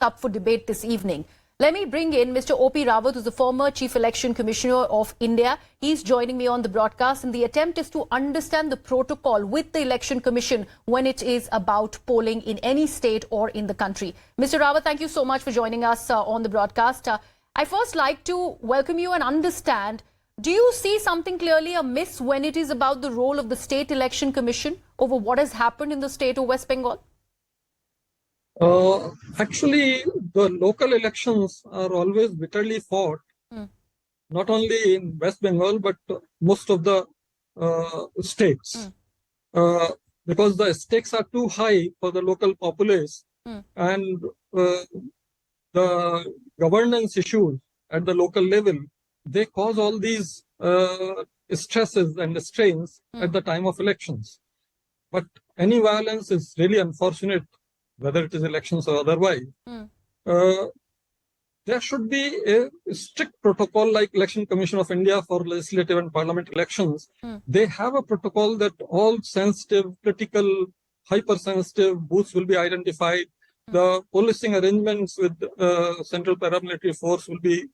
up for debate this evening. Let me bring in Mr. O.P. Rawat, who's the former Chief Election Commissioner of India. He's joining me on the broadcast, and the attempt is to understand the protocol with the Election Commission when it is about polling in any state or in the country. Mr. Rawat, thank you so much for joining us on the broadcast. I first like to welcome you and understand, do you see something clearly amiss when it is about the role of the State Election Commission over what has happened in the state of West Bengal? Actually, the local elections are always bitterly fought, not only in West Bengal, but most of the states, because the stakes are too high for the local populace, and the governance issues at the local level, they cause all these stresses and strains at the time of elections. But any violence is really unfortunate, whether it is elections or otherwise. There should be a strict protocol like Election Commission of India for legislative and parliament elections. They have a protocol that all sensitive, critical, hypersensitive booths will be identified. The policing arrangements with central paramilitary force will be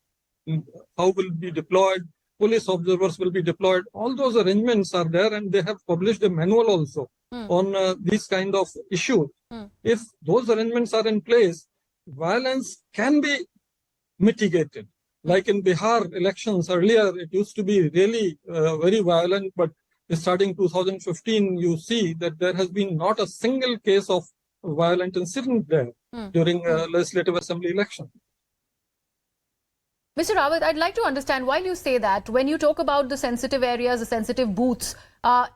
deployed. Police observers will be deployed. All those arrangements are there, and they have published a manual also on these kind of issues. If those arrangements are in place, violence can be mitigated. Like in Bihar elections earlier, it used to be really very violent, but starting 2015, you see that there has been not a single case of violent incident there during legislative assembly election. Mr. Rawat, I'd like to understand, while you say that, when you talk about the sensitive areas, the sensitive booths,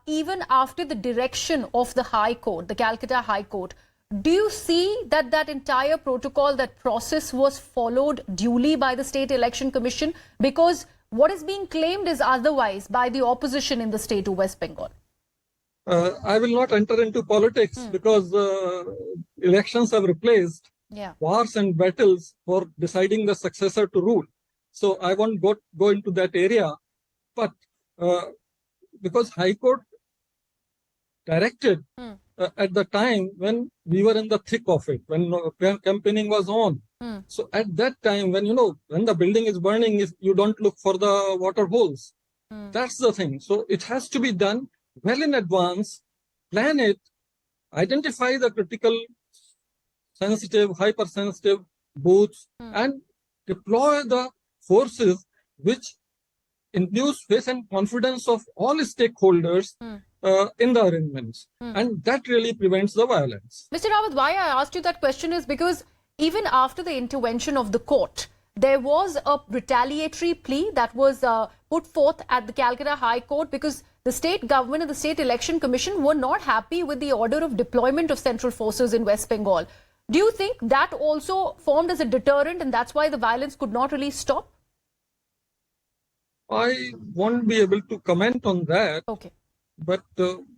even after the direction of the High Court, the Calcutta High Court, do you see that that entire protocol, that process was followed duly by the State Election Commission? Because what is being claimed is otherwise by the opposition in the state of West Bengal. I will not enter into politics because elections have replaced wars and battles for deciding the successor to rule. So I won't go into that area, but because High Court directed at the time when we were in the thick of it, when campaigning was on. So at that time, when when the building is burning, you don't look for the water holes. That's the thing. So it has to be done well in advance, plan it, identify the critical, sensitive, hypersensitive booths, and deploy the forces which induce faith and confidence of all stakeholders in the arrangements. And that really prevents the violence. Mr. Rawat, why I asked you that question is because even after the intervention of the court, there was a retaliatory plea that was put forth at the Calcutta High Court because the state government and the State Election Commission were not happy with the order of deployment of central forces in West Bengal. Do you think that also formed as a deterrent, and that's why the violence could not really stop? I won't be able to comment on that. Okay. But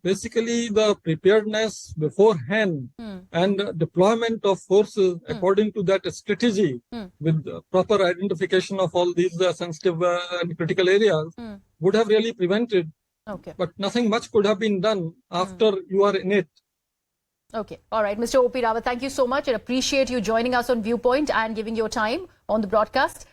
basically the preparedness beforehand and deployment of forces according to that strategy with proper identification of all these sensitive and critical areas would have really prevented. Okay. But nothing much could have been done after you are in it. Okay. All right. Mr. O.P. Rawat, thank you so much. I appreciate you joining us on Viewpoint and giving your time on the broadcast.